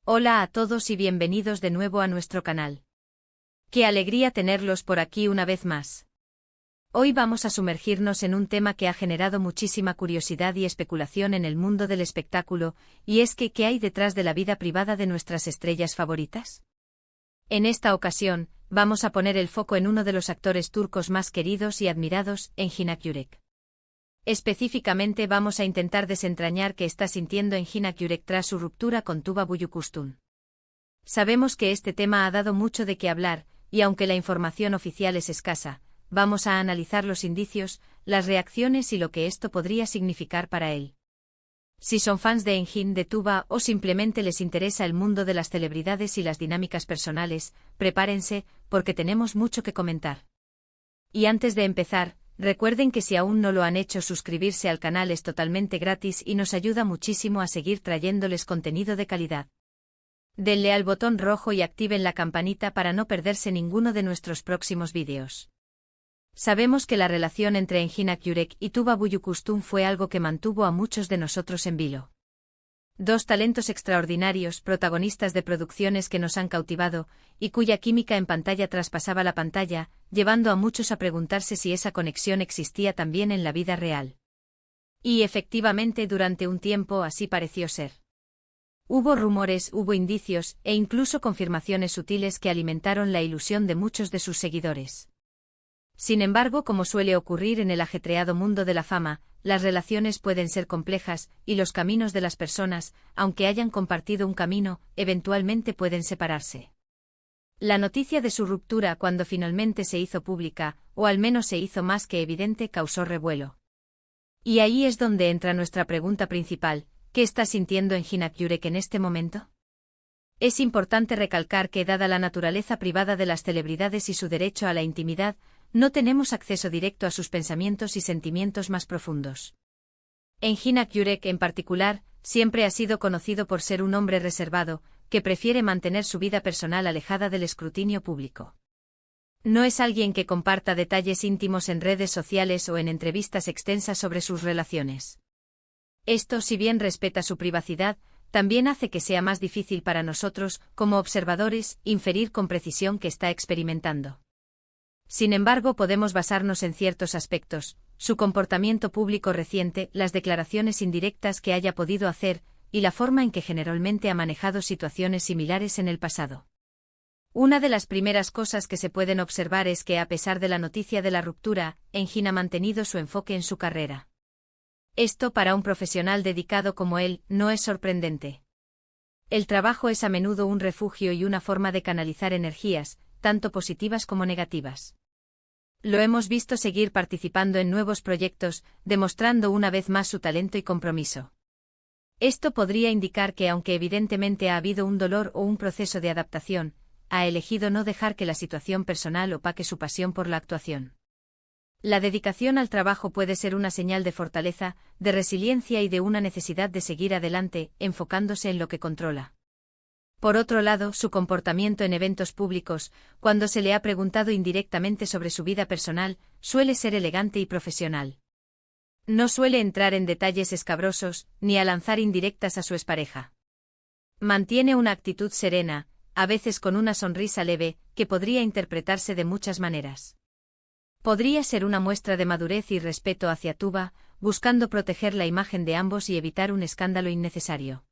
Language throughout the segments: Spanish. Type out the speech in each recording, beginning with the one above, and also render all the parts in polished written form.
Hola a todos y bienvenidos de nuevo a nuestro canal. Qué alegría tenerlos por aquí una vez más. Hoy vamos a sumergirnos en un tema que ha generado muchísima curiosidad y especulación en el mundo del espectáculo, y es que ¿qué hay detrás de la vida privada de nuestras estrellas favoritas? En esta ocasión, vamos a poner el foco en uno de los actores turcos más queridos y admirados, Engin Akyurek. Específicamente vamos a intentar desentrañar qué está sintiendo Engin Akyurek tras su ruptura con Tuba Büyüküstün. Sabemos que este tema ha dado mucho de qué hablar, y aunque la información oficial es escasa, vamos a analizar los indicios, las reacciones y lo que esto podría significar para él. Si son fans de Engin de Tuba o simplemente les interesa el mundo de las celebridades y las dinámicas personales, prepárense, porque tenemos mucho que comentar. Y antes de empezar, recuerden que si aún no lo han hecho, suscribirse al canal es totalmente gratis y nos ayuda muchísimo a seguir trayéndoles contenido de calidad. Denle al botón rojo y activen la campanita para no perderse ninguno de nuestros próximos vídeos. Sabemos que la relación entre Engin Akyurek y Tuba Büyüküstün fue algo que mantuvo a muchos de nosotros en vilo. Dos talentos extraordinarios, protagonistas de producciones que nos han cautivado, y cuya química en pantalla traspasaba la pantalla, llevando a muchos a preguntarse si esa conexión existía también en la vida real. Y efectivamente durante un tiempo así pareció ser. Hubo rumores, hubo indicios, e incluso confirmaciones sutiles que alimentaron la ilusión de muchos de sus seguidores. Sin embargo, como suele ocurrir en el ajetreado mundo de la fama, las relaciones pueden ser complejas, y los caminos de las personas, aunque hayan compartido un camino, eventualmente pueden separarse. La noticia de su ruptura cuando finalmente se hizo pública, o al menos se hizo más que evidente, causó revuelo. Y ahí es donde entra nuestra pregunta principal: ¿qué está sintiendo Engin Akyurek en este momento? Es importante recalcar que, dada la naturaleza privada de las celebridades y su derecho a la intimidad, no tenemos acceso directo a sus pensamientos y sentimientos más profundos. Engin Akyurek, en particular, siempre ha sido conocido por ser un hombre reservado, que prefiere mantener su vida personal alejada del escrutinio público. No es alguien que comparta detalles íntimos en redes sociales o en entrevistas extensas sobre sus relaciones. Esto, si bien respeta su privacidad, también hace que sea más difícil para nosotros, como observadores, inferir con precisión qué está experimentando. Sin embargo, podemos basarnos en ciertos aspectos: su comportamiento público reciente, las declaraciones indirectas que haya podido hacer, y la forma en que generalmente ha manejado situaciones similares en el pasado. Una de las primeras cosas que se pueden observar es que, a pesar de la noticia de la ruptura, Engin ha mantenido su enfoque en su carrera. Esto, para un profesional dedicado como él, no es sorprendente. El trabajo es a menudo un refugio y una forma de canalizar energías, tanto positivas como negativas. Lo hemos visto seguir participando en nuevos proyectos, demostrando una vez más su talento y compromiso. Esto podría indicar que, aunque evidentemente ha habido un dolor o un proceso de adaptación, ha elegido no dejar que la situación personal opaque su pasión por la actuación. La dedicación al trabajo puede ser una señal de fortaleza, de resiliencia y de una necesidad de seguir adelante, enfocándose en lo que controla. Por otro lado, su comportamiento en eventos públicos, cuando se le ha preguntado indirectamente sobre su vida personal, suele ser elegante y profesional. No suele entrar en detalles escabrosos, ni a lanzar indirectas a su expareja. Mantiene una actitud serena, a veces con una sonrisa leve, que podría interpretarse de muchas maneras. Podría ser una muestra de madurez y respeto hacia Tuba, buscando proteger la imagen de ambos y evitar un escándalo innecesario.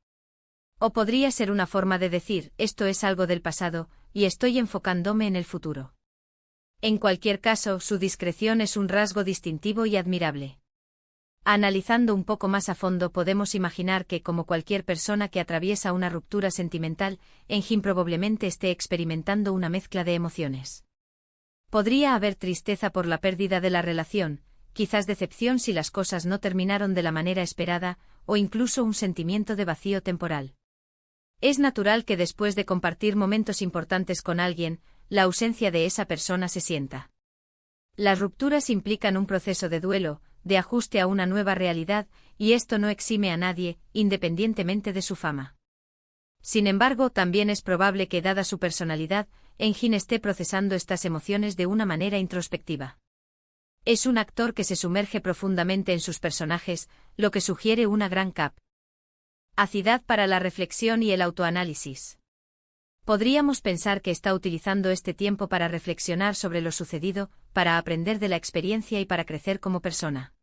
O podría ser una forma de decir: esto es algo del pasado, y estoy enfocándome en el futuro. En cualquier caso, su discreción es un rasgo distintivo y admirable. Analizando un poco más a fondo, podemos imaginar que, como cualquier persona que atraviesa una ruptura sentimental, Engin probablemente esté experimentando una mezcla de emociones. Podría haber tristeza por la pérdida de la relación, quizás decepción si las cosas no terminaron de la manera esperada, o incluso un sentimiento de vacío temporal. Es natural que después de compartir momentos importantes con alguien, la ausencia de esa persona se sienta. Las rupturas implican un proceso de duelo, de ajuste a una nueva realidad, y esto no exime a nadie, independientemente de su fama. Sin embargo, también es probable que, dada su personalidad, Engin esté procesando estas emociones de una manera introspectiva. Es un actor que se sumerge profundamente en sus personajes, lo que sugiere una gran Acidad para la reflexión y el autoanálisis. Podríamos pensar que está utilizando este tiempo para reflexionar sobre lo sucedido, para aprender de la experiencia y para crecer como persona.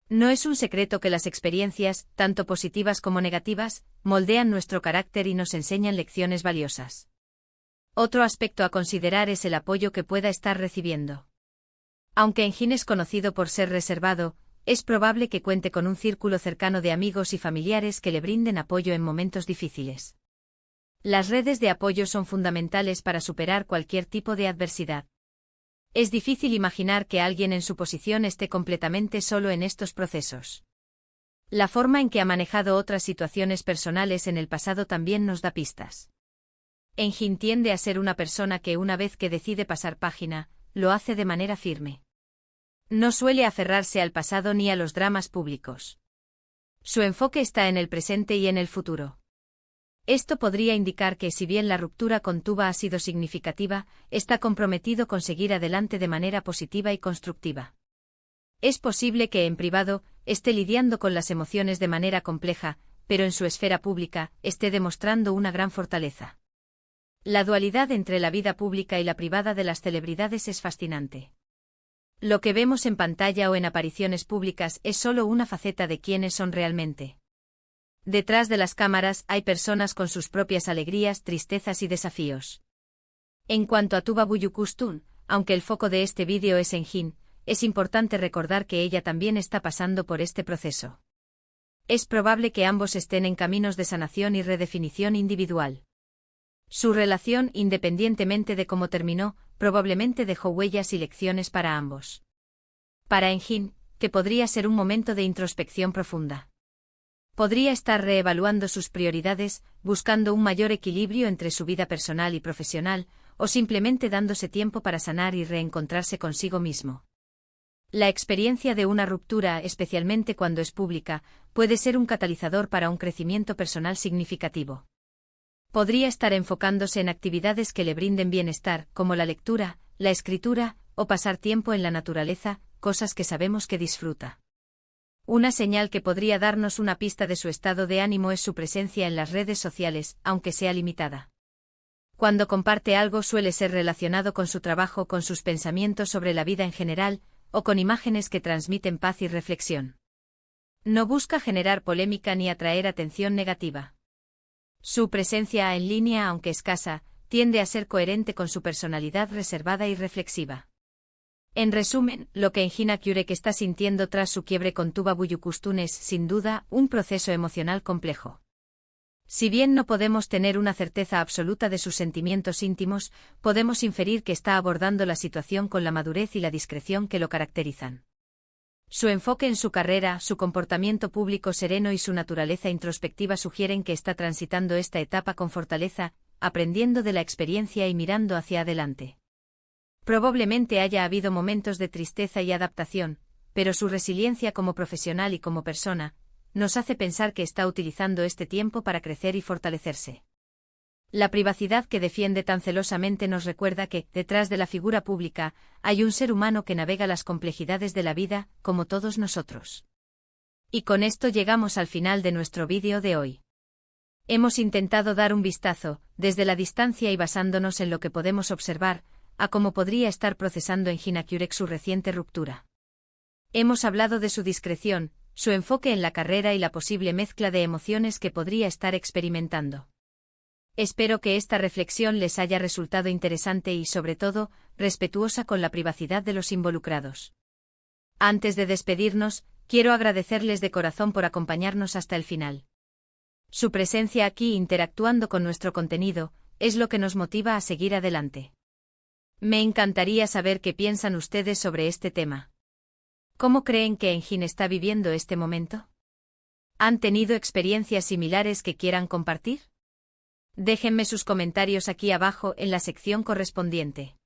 No es un secreto que las experiencias, tanto positivas como negativas, moldean nuestro carácter y nos enseñan lecciones valiosas. Otro aspecto a considerar es el apoyo que pueda estar recibiendo. Aunque Engin es conocido por ser reservado, es probable que cuente con un círculo cercano de amigos y familiares que le brinden apoyo en momentos difíciles. Las redes de apoyo son fundamentales para superar cualquier tipo de adversidad. Es difícil imaginar que alguien en su posición esté completamente solo en estos procesos. La forma en que ha manejado otras situaciones personales en el pasado también nos da pistas. Engin tiende a ser una persona que una vez que decide pasar página, lo hace de manera firme. No suele aferrarse al pasado ni a los dramas públicos. Su enfoque está en el presente y en el futuro. Esto podría indicar que si bien la ruptura con Tuba ha sido significativa, está comprometido con seguir adelante de manera positiva y constructiva. Es posible que en privado esté lidiando con las emociones de manera compleja, pero en su esfera pública esté demostrando una gran fortaleza. La dualidad entre la vida pública y la privada de las celebridades es fascinante. Lo que vemos en pantalla o en apariciones públicas es solo una faceta de quiénes son realmente. Detrás de las cámaras hay personas con sus propias alegrías, tristezas y desafíos. En cuanto a Tuba Büyüküstün, aunque el foco de este vídeo es Engin, es importante recordar que ella también está pasando por este proceso. Es probable que ambos estén en caminos de sanación y redefinición individual. Su relación, independientemente de cómo terminó, probablemente dejó huellas y lecciones para ambos. Para Engin, que podría ser un momento de introspección profunda. Podría estar reevaluando sus prioridades, buscando un mayor equilibrio entre su vida personal y profesional, o simplemente dándose tiempo para sanar y reencontrarse consigo mismo. La experiencia de una ruptura, especialmente cuando es pública, puede ser un catalizador para un crecimiento personal significativo. Podría estar enfocándose en actividades que le brinden bienestar, como la lectura, la escritura, o pasar tiempo en la naturaleza, cosas que sabemos que disfruta. Una señal que podría darnos una pista de su estado de ánimo es su presencia en las redes sociales, aunque sea limitada. Cuando comparte algo suele ser relacionado con su trabajo, con sus pensamientos sobre la vida en general, o con imágenes que transmiten paz y reflexión. No busca generar polémica ni atraer atención negativa. Su presencia en línea, aunque escasa, tiende a ser coherente con su personalidad reservada y reflexiva. En resumen, lo que Engin Akyurek está sintiendo tras su quiebre con Tuba Büyüküstün es, sin duda, un proceso emocional complejo. Si bien no podemos tener una certeza absoluta de sus sentimientos íntimos, podemos inferir que está abordando la situación con la madurez y la discreción que lo caracterizan. Su enfoque en su carrera, su comportamiento público sereno y su naturaleza introspectiva sugieren que está transitando esta etapa con fortaleza, aprendiendo de la experiencia y mirando hacia adelante. Probablemente haya habido momentos de tristeza y adaptación, pero su resiliencia como profesional y como persona, nos hace pensar que está utilizando este tiempo para crecer y fortalecerse. La privacidad que defiende tan celosamente nos recuerda que, detrás de la figura pública, hay un ser humano que navega las complejidades de la vida, como todos nosotros. Y con esto llegamos al final de nuestro vídeo de hoy. Hemos intentado dar un vistazo, desde la distancia y basándonos en lo que podemos observar, a cómo podría estar procesando Engin Akyurek su reciente ruptura. Hemos hablado de su discreción, su enfoque en la carrera y la posible mezcla de emociones que podría estar experimentando. Espero que esta reflexión les haya resultado interesante y, sobre todo, respetuosa con la privacidad de los involucrados. Antes de despedirnos, quiero agradecerles de corazón por acompañarnos hasta el final. Su presencia aquí interactuando con nuestro contenido, es lo que nos motiva a seguir adelante. Me encantaría saber qué piensan ustedes sobre este tema. ¿Cómo creen que Engin está viviendo este momento? ¿Han tenido experiencias similares que quieran compartir? Déjenme sus comentarios aquí abajo en la sección correspondiente.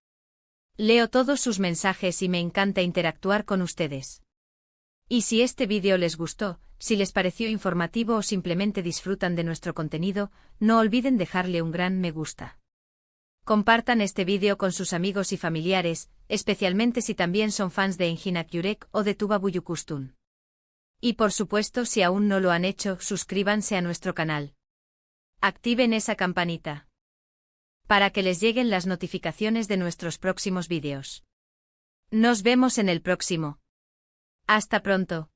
Leo todos sus mensajes y me encanta interactuar con ustedes. Y si este vídeo les gustó, si les pareció informativo o simplemente disfrutan de nuestro contenido, no olviden dejarle un gran me gusta. Compartan este vídeo con sus amigos y familiares, especialmente si también son fans de Engin Akyurek o de Tuba Büyüküstün. Y por supuesto, si aún no lo han hecho, suscríbanse a nuestro canal. Activen esa campanita para que les lleguen las notificaciones de nuestros próximos vídeos. Nos vemos en el próximo. Hasta pronto.